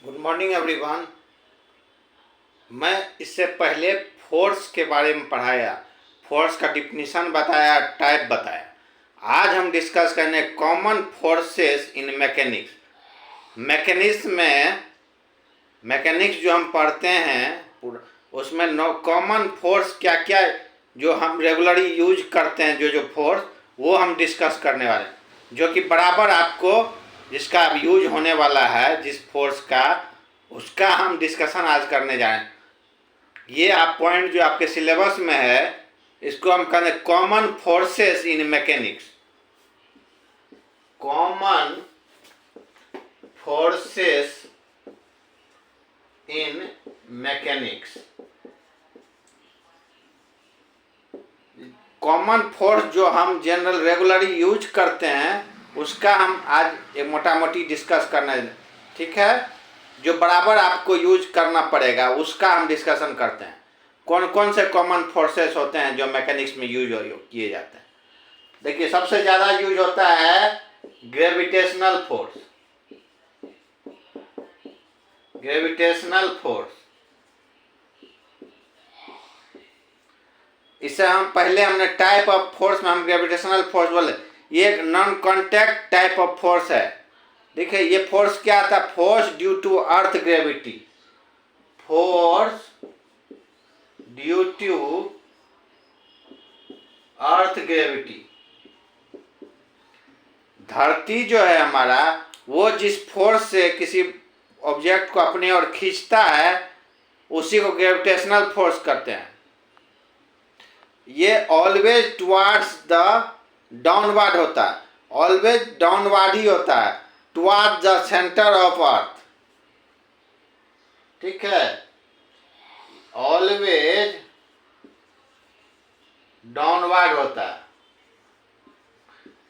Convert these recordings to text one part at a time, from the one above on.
Good morning everyone. मैं इससे पहले फोर्स के बारे में पढ़ाया, फोर्स का डिफिनीशन बताया, टाइप बताया। आज हम डिस्कस करने common forces in mechanics. Mechanics जो हम पढ़ते हैं उसमें नो कॉमन फोर्स क्या क्या जो हम रेगुलरली यूज करते हैं, जो फोर्स वो हम डिस्कस करने वाले हैं, जो कि बराबर आपको जिसका यूज होने वाला है, जिस फोर्स का, उसका हम डिस्कशन आज करने जा रहे हैं। ये आप पॉइंट जो आपके सिलेबस में है, इसको हम कहते हैं common forces in mechanics. Common forces in mechanics. Common force जो हम जनरल रेगुलरली यूज करते हैं, उसका हम आज एक मोटा मोटी डिस्कस करना है, ठीक है। जो बराबर आपको यूज करना पड़ेगा उसका हम डिस्कशन करते हैं। कौन कौन से कॉमन फोर्सेस होते हैं जो मैकेनिक्स में यूज किए जाते हैं। देखिए, सबसे ज़्यादा यूज होता है ग्रेविटेशनल फोर्स। ग्रेविटेशनल फोर्स, इससे हम पहले हमने टाइप ऑफ फोर्स में हम ग्रेविटेशनल फोर्स बोले, ये एक non contact type of force है। देखिए, ये फोर्स क्या था? Force due to earth gravity. Force due to earth gravity. धरती जो है हमारा, वो जिस फोर्स से किसी ऑब्जेक्ट को अपने ओर खींचता है, उसी को ग्रेविटेशनल फोर्स कहते हैं। ये ऑलवेज टुवार्ड्स द डाउनवर्ड होता है, ऑलवेज डाउनवर्ड ही होता है, toward the centre of earth, ठीक है। ऑलवेज डाउनवर्ड होता है।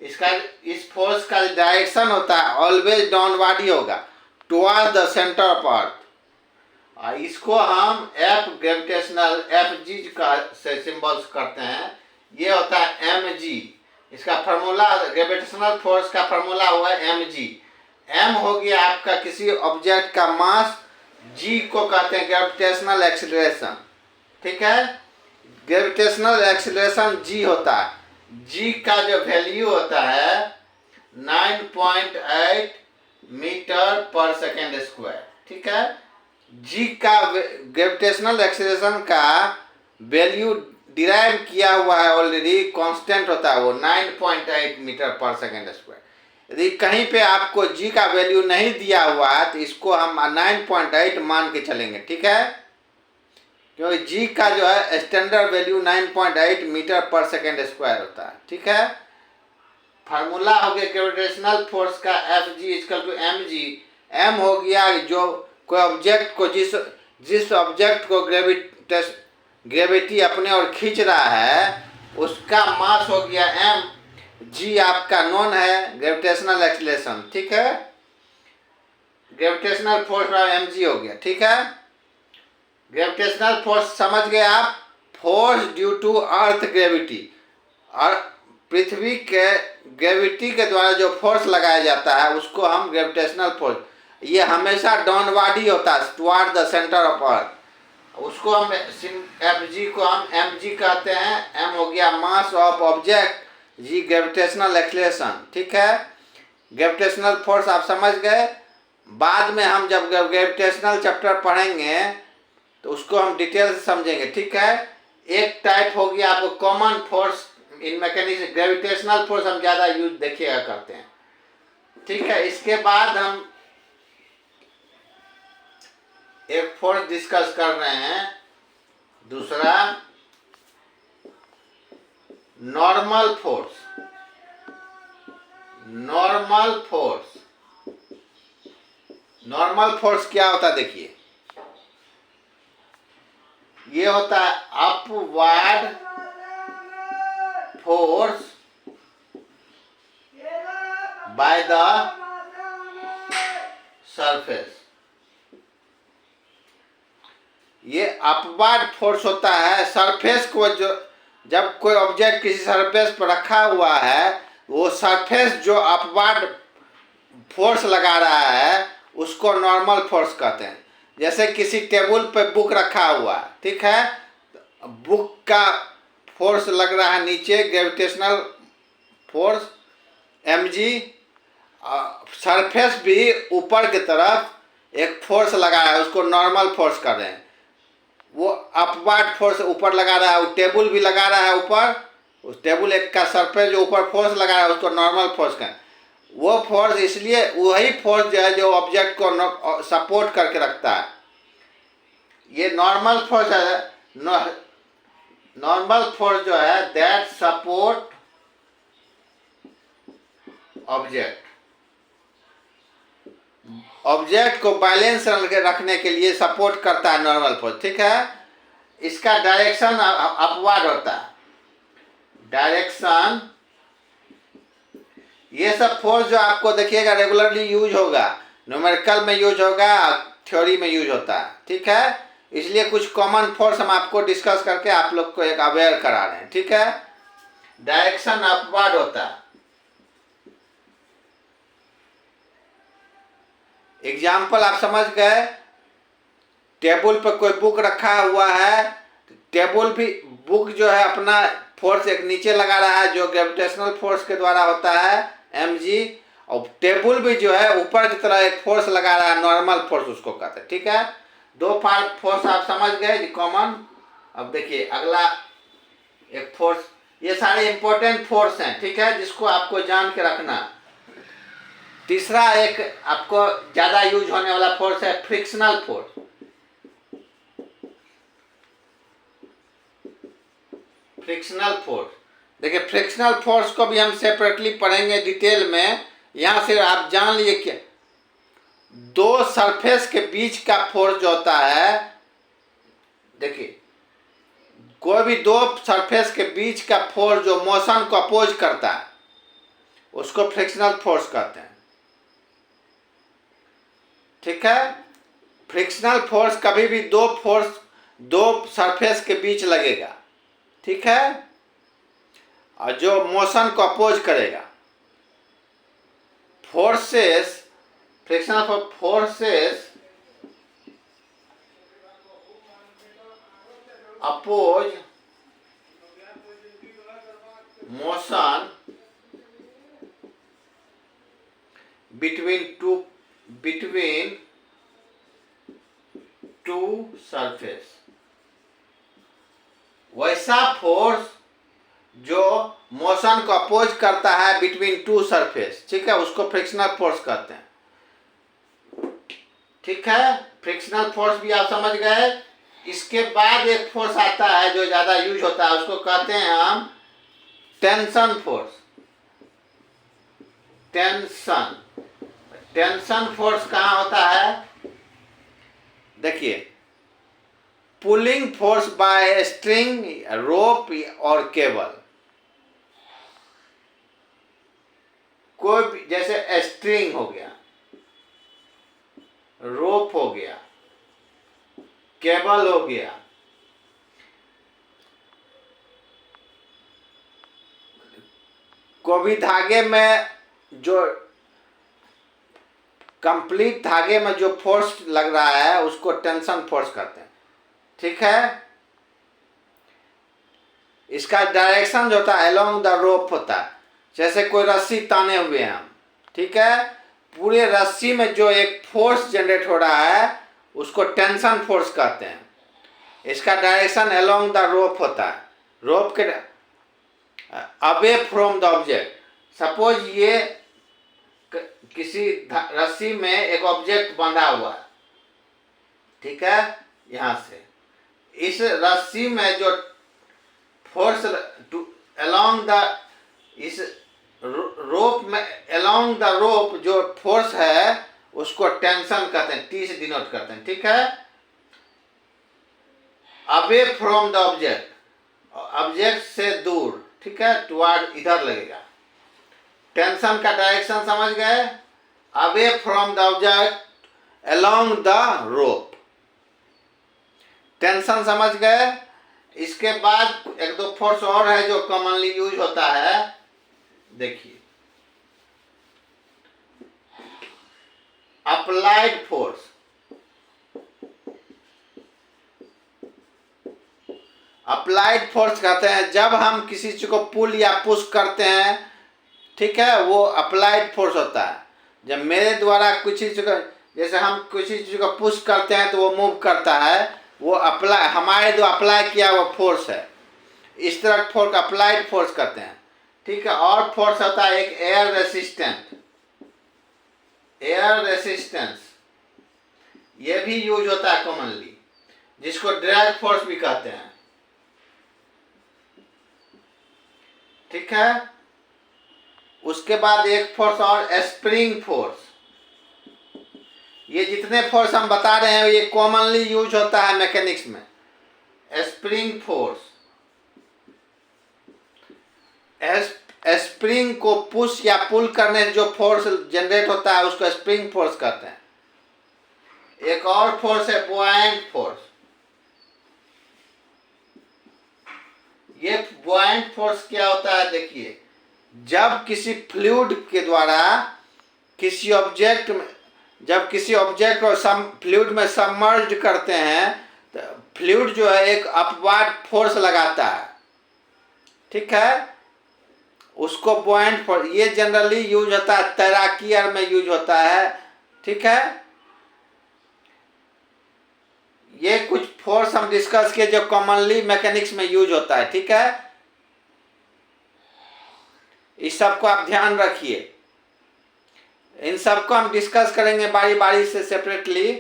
इस फोर्स का डायरेक्शन होता है ऑलवेज डाउनवर्ड ही होगा, toward the centre of earth. इसको हम एफ ग्रेविटेशनल एफ जी का से सिंबल्स करते हैं। ये होता है एम जी। इसका फार्मूला, ग्रेविटेशनल फोर्स का फार्मूला हुआ है एम जी। एम हो गया आपका किसी ऑब्जेक्ट का मास, जी को कहते हैं ग्रेविटेशनल एक्सीलरेशन, ठीक है। ग्रेविटेशनल एक्सीलरेशन जी होता है। जी का जो वैल्यू होता है 9.8 मीटर पर सेकेंड स्क्वायर, ठीक है। जी का ग्रेविटेशनल एक्सीलरेशन का वैल्यू डिराइव किया हुआ है ऑलरेडी, कांस्टेंट होता है वो 9.8 मीटर पर सेकेंड स्क्वायर। यदि कहीं पे आपको जी का वैल्यू नहीं दिया हुआ है तो इसको हम 9.8 मान के चलेंगे, ठीक है, क्योंकि जी का जो है स्टैंडर्ड वैल्यू 9.8 मीटर पर सेकेंड स्क्वायर होता है, ठीक है। फार्मूला हो गया ग्रेविटेशनल फोर्स का F G equal to M G. M हो गया जो कोई ऑब्जेक्ट को जिस ऑब्जेक्ट को ग्रेविटी अपने ओर खींच रहा है, उसका मास हो गया एम। जी आपका नोन है ग्रेविटेशनल एक्सीलरेशन, ठीक है। ग्रेविटेशनल फोर्स एम जी हो गया, ठीक है। ग्रेविटेशनल फोर्स समझ गए आप? Force due to earth gravity. और पृथ्वी के ग्रेविटी के द्वारा जो फोर्स लगाया जाता है उसको हम ग्रेविटेशनल फोर्स, ये हमेशा डाउनवर्ड ही होता है, toward the centre of earth. उसको हम एफ जी को हम एम जी कहते हैं। एम हो गया mass of object, G gravitational acceleration, ठीक है। ग्रेविटेशनल फोर्स आप समझ गए। बाद में हम जब ग्रेविटेशनल चैप्टर पढ़ेंगे तो उसको हम डिटेल से समझेंगे, ठीक है। एक टाइप हो गया आपको common force in mechanics, gravitational force हम ज़्यादा यूज देखिएगा करते हैं, ठीक है। इसके बाद हम एक फोर्स डिस्कस कर रहे हैं, दूसरा normal force. Normal force, normal force क्या होता है? देखिए, ये होता है upward force by the surface. ये अपवर्ड फोर्स होता है सरफेस को, जो जब कोई ऑब्जेक्ट किसी सरफेस पर रखा हुआ है, वो सरफेस जो अपवर्ड फोर्स लगा रहा है उसको नॉर्मल फोर्स कहते हैं। जैसे किसी टेबल पे बुक रखा हुआ, ठीक है, बुक का फोर्स लग रहा है नीचे, ग्रेविटेशनल फोर्स mg, सरफेस भी ऊपर की तरफ एक फोर्स लगा है, उसको नॉर्मल फोर्स कर रहे हैं। वो अपवर्ड फोर्स ऊपर लगा रहा है, वो टेबल भी लगा रहा है ऊपर, उस टेबल एक का सरफेस जो ऊपर फोर्स लगा रहा है उसको नॉर्मल फोर्स का। वो फोर्स इसलिए वही फोर्स जो है जो ऑब्जेक्ट को सपोर्ट करके रखता है। ये नॉर्मल फोर्स है, नॉर्मल फोर्स जो है दैट सपोर्ट ऑब्जेक्ट, ऑब्जेक्ट को बैलेंस रखने के लिए सपोर्ट करता है नॉर्मल फोर्स, ठीक है। इसका डायरेक्शन अपवर्ड होता है, डायरेक्शन। ये सब फोर्स जो आपको देखिएगा रेगुलरली यूज होगा, न्यूमेरिकल में यूज होगा, थ्योरी में यूज होता है, ठीक है। इसलिए कुछ कॉमन फोर्स हम आपको डिस्कस करके आप लोग को एक अवेयर करा रहे हैं, ठीक है। डायरेक्शन अपवर्ड होता है। एग्जाम्पल आप समझ गए, टेबल पर कोई बुक रखा हुआ है, टेबल भी बुक जो है अपना फोर्स एक नीचे लगा रहा है जो ग्रेविटेशनल फोर्स के द्वारा होता है mg, और टेबल भी जो है ऊपर की तरह एक फोर्स लगा रहा है, नॉर्मल फोर्स उसको कहते हैं, ठीक है। दो फोर्स आप समझ गए कॉमन। अब देखिए अगला एक फोर्स, ये सारे इंपॉर्टेंट फोर्स हैं, ठीक है, जिसको आपको जान के रखना। तीसरा एक आपको ज्यादा यूज होने वाला फोर्स है फ्रिक्शनल फोर्स। फ्रिक्शनल फोर्स, देखिए फ्रिक्शनल फोर्स को भी हम सेपरेटली पढ़ेंगे डिटेल में। यहां से आप जान लीजिए कि दो सरफेस के बीच का फोर्स जो होता है, देखिए कोई भी दो सरफेस के बीच का फोर्स जो मोशन को अपोज करता है उसको फ्रिक्शनल फोर्स कहते हैं, ठीक है। फ्रिक्शनल फोर्स कभी भी दो सरफेस के बीच लगेगा, ठीक है, और जो मोशन को अपोज करेगा। Forces, frictional forces oppose motion between two surface. वैसा फोर्स जो मोशन को अपोज करता है बिटवीन टू सरफेस, ठीक है, उसको फ्रिक्शनल फोर्स कहते हैं, ठीक है। फ्रिक्शनल फोर्स भी आप समझ गए। इसके बाद एक फोर्स आता है जो ज्यादा यूज होता है, उसको कहते हैं हम टेंशन फोर्स। टेंशन फोर्स कहाँ होता है, देखिए पुलिंग फोर्स बाय स्ट्रिंग, रोप और केबल। कोई भी, जैसे स्ट्रिंग हो गया, रोप हो गया, केबल हो गया, कोई भी धागे में जो कंप्लीट धागे में जो फोर्स लग रहा है उसको टेंशन फोर्स कहते हैं, ठीक है। इसका डायरेक्शन जो होता है अलोंग द रोप होता है। जैसे कोई रस्सी ताने हुए हैं हम, ठीक है, पूरे रस्सी में जो एक फोर्स जनरेट हो रहा है उसको टेंशन फोर्स कहते हैं। इसका डायरेक्शन अलोंग द रोप होता है, रोप के away from the object. Suppose ये किसी रस्सी में एक ऑब्जेक्ट बंधा हुआ है, ठीक है, यहां से इस रस्सी में जो फोर्स अलोंग द, इस रोप में अलोंग द रोप जो फोर्स है उसको टेंशन कहते हैं, टी से डिनोट करते हैं, ठीक है। Away from the object, object से दूर, ठीक है, टुवर्ड इधर लगेगा। टेंशन का डायरेक्शन समझ गए, away from the object along the rope, tension समझ गए। इसके बाद एक दो फोर्स और है जो कॉमनली यूज होता है, देखिए अप्लाइड फोर्स। अप्लाइड फोर्स कहते हैं जब हम किसी चीज को पुल या पुश करते हैं, ठीक है, वो अप्लाइड फोर्स होता है। जब मेरे द्वारा कुछ चीज को, जैसे हम किसी चीज को पुश करते हैं तो वो मूव करता है, वो अप्लाई, हमारे जो अप्लाई किया वो फोर्स है। इस तरह फोर्स अप्लाइड फोर्स कहते हैं, ठीक है। और फोर्स होता है एक एयर रेसिस्टेंट, एयर रेसिस्टेंस, ये भी यूज होता है कॉमनली, जिसको ड्रैग फोर्स भी कहते हैं, ठीक है। उसके बाद एक फोर्स और स्प्रिंग फोर्स। ये जितने फोर्स हम बता रहे हैं ये कॉमनली यूज होता है मैकेनिक्स में। स्प्रिंग फोर्स, स्प्रिंग को पुश या पुल करने से जो फोर्स जनरेट होता है उसको स्प्रिंग फोर्स कहते हैं। एक और फोर्स है बुआयंट फोर्स। ये बुआयंट फोर्स क्या होता है, देखिए, जब किसी फ्लूइड के द्वारा किसी ऑब्जेक्ट में, जब किसी ऑब्जेक्ट को फ्लूइड में सबमर्ज करते हैं तो फ्लूइड जो है एक अपवार्ड फोर्स लगाता है, ठीक है, उसको बुआयंट फोर्स। ये जनरली यूज होता है तैराकी और में यूज होता है, ठीक है। ये कुछ फोर्स हम डिस्कस किए जो कॉमनली मैकेनिक्स में यूज होता है, ठीक है। इस सब को आप ध्यान रखिए, इन सबको हम डिस्कस करेंगे बारी बारी से सेपरेटली,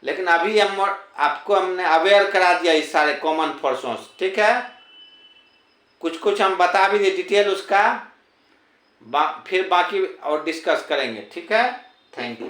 लेकिन अभी आपको हमने अवेयर करा दिया इस सारे कॉमन फोर्सों से, ठीक है। कुछ कुछ हम बता भी दिए डिटेल उसका, फिर बाकी और डिस्कस करेंगे, ठीक है। Thank you.